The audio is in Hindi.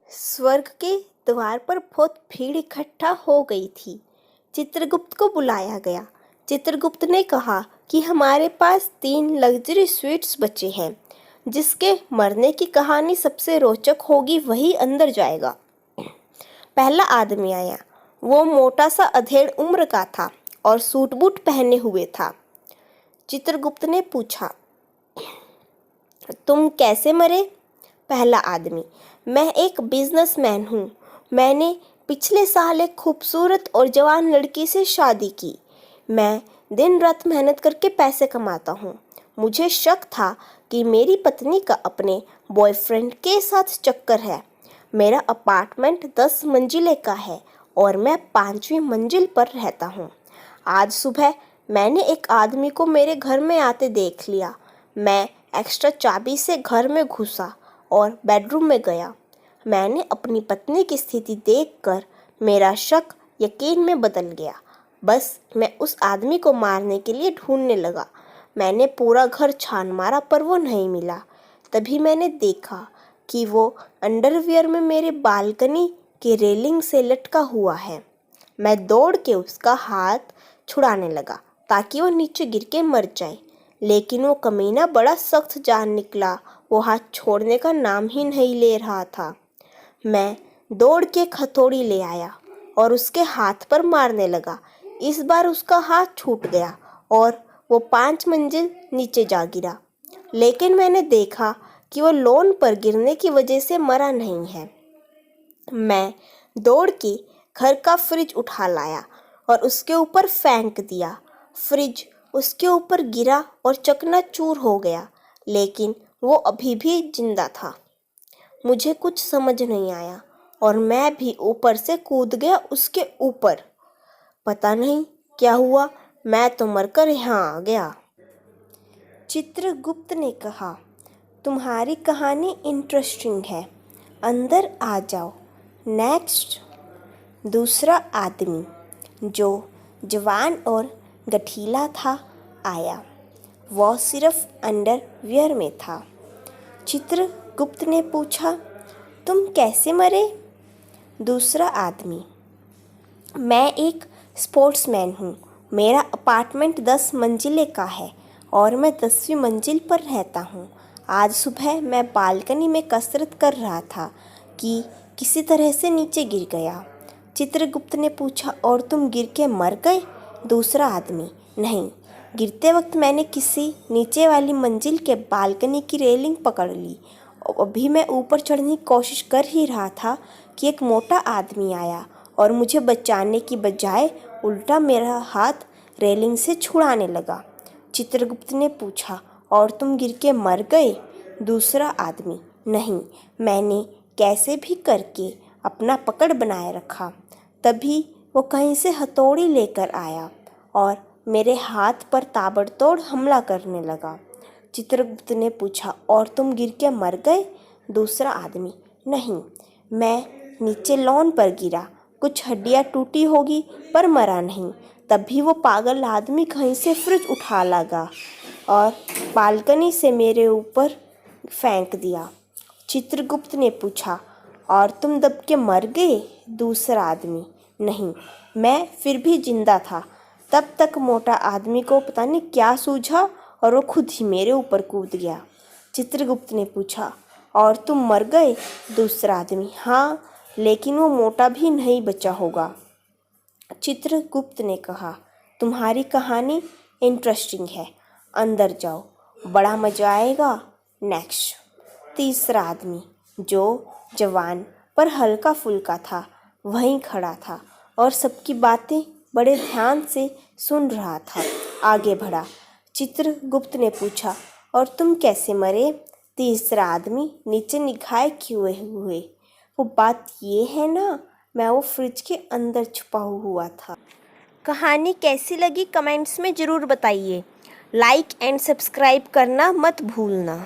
स्वर्ग के द्वार पर बहुत भीड़ इकट्ठा हो गई थी। चित्रगुप्त को बुलाया गया। चित्रगुप्त ने कहा कि हमारे पास 3 लग्जरी स्वीट्स बचे हैं। जिसके मरने की कहानी सबसे रोचक होगी वही अंदर जाएगा। पहला आदमी आया। वो मोटा सा अधेड़ उम्र का था और सूट बूट पहने हुए था। चित्रगुप्त ने पूछा, तुम कैसे मरे? पहला आदमी, मैं एक बिजनेसमैन हूँ। मैंने पिछले साल एक खूबसूरत और जवान लड़की से शादी की। मैं दिन रात मेहनत करके पैसे कमाता हूँ। मुझे शक था कि मेरी पत्नी का अपने बॉयफ्रेंड के साथ चक्कर है। मेरा अपार्टमेंट 10 मंजिले का है और मैं 5वीं मंजिल पर रहता हूँ। आज सुबह मैंने एक आदमी को मेरे घर में आते देख लिया। मैं एक्स्ट्रा चाबी से घर में घुसा और बेडरूम में गया। मैंने अपनी पत्नी की स्थिति देखकर मेरा शक यकीन में बदल गया। बस मैं उस आदमी को मारने के लिए ढूंढने लगा। मैंने पूरा घर छान मारा पर वो नहीं मिला। तभी मैंने देखा कि वो अंडरवियर में मेरे बालकनी की रेलिंग से लटका हुआ है। मैं दौड़ के उसका हाथ छुड़ाने लगा ताकि वो नीचे गिर के मर जाए, लेकिन वो कमीना बड़ा सख्त जान निकला। वो हाथ छोड़ने का नाम ही नहीं ले रहा था। मैं दौड़ के हथौड़ी ले आया और उसके हाथ पर मारने लगा। इस बार उसका हाथ छूट गया और वो 5 मंजिल नीचे जा गिरा। लेकिन मैंने देखा कि वो लॉन पर गिरने की वजह से मरा नहीं है। मैं दौड़ के घर का फ्रिज उठा लाया और उसके ऊपर फेंक दिया। फ्रिज उसके ऊपर गिरा और चकनाचूर हो गया, लेकिन वो अभी भी जिंदा था। मुझे कुछ समझ नहीं आया और मैं भी ऊपर से कूद गया उसके ऊपर। पता नहीं क्या हुआ, मैं तो मरकर यहाँ आ गया। चित्रगुप्त ने कहा, तुम्हारी कहानी इंटरेस्टिंग है, अंदर आ जाओ। नेक्स्ट। दूसरा आदमी, जो जवान और गठीला था, आया। वह सिर्फ अंडरवियर में था। चित्रगुप्त ने पूछा, तुम कैसे मरे? दूसरा आदमी, मैं एक स्पोर्ट्समैन हूँ। मेरा अपार्टमेंट 10 मंजिले का है और मैं 10वीं मंजिल पर रहता हूँ। आज सुबह मैं बालकनी में कसरत कर रहा था कि किसी तरह से नीचे गिर गया। चित्रगुप्त ने पूछा, और तुम गिर के मर गए? दूसरा आदमी, नहीं, गिरते वक्त मैंने किसी नीचे वाली मंजिल के बालकनी की रेलिंग पकड़ ली। अभी मैं ऊपर चढ़ने की कोशिश कर ही रहा था कि एक मोटा आदमी आया और मुझे बचाने की बजाय उल्टा मेरा हाथ रेलिंग से छुड़ाने लगा। चित्रगुप्त ने पूछा, और तुम गिर के मर गए? दूसरा आदमी, नहीं, मैंने कैसे भी करके अपना पकड़ बनाए रखा। तभी वो कहीं से हथौड़ी लेकर आया और मेरे हाथ पर ताबड़तोड़ हमला करने लगा। चित्रगुप्त ने पूछा, और तुम गिर के मर गए? दूसरा आदमी, नहीं, मैं नीचे लॉन पर गिरा। कुछ हड्डियाँ टूटी होगी पर मरा नहीं। तभी वो पागल आदमी कहीं से फ्रिज उठा लगा और बालकनी से मेरे ऊपर फेंक दिया। चित्रगुप्त ने पूछा, और तुम दब के मर गए? दूसरा आदमी, नहीं, मैं फिर भी जिंदा था। तब तक मोटा आदमी को पता नहीं क्या सूझा और वो खुद ही मेरे ऊपर कूद गया। चित्रगुप्त ने पूछा, और तुम मर गए? दूसरा आदमी, हाँ, लेकिन वो मोटा भी नहीं बचा होगा। चित्रगुप्त ने कहा, तुम्हारी कहानी इंटरेस्टिंग है, अंदर जाओ, बड़ा मजा आएगा। नेक्स्ट। तीसरा आदमी, जो जवान पर हल्का फुल्का था, वहीं खड़ा था और सबकी बातें बड़े ध्यान से सुन रहा था। आगे बढ़ा। चित्रगुप्त ने पूछा, और तुम कैसे मरे? तीसरा आदमी नीचे निगाह किए हुए, वो बात ये है ना, मैं वो फ्रिज के अंदर छुपा हुआ था। कहानी कैसी लगी कमेंट्स में ज़रूर बताइए। लाइक एंड सब्सक्राइब करना मत भूलना।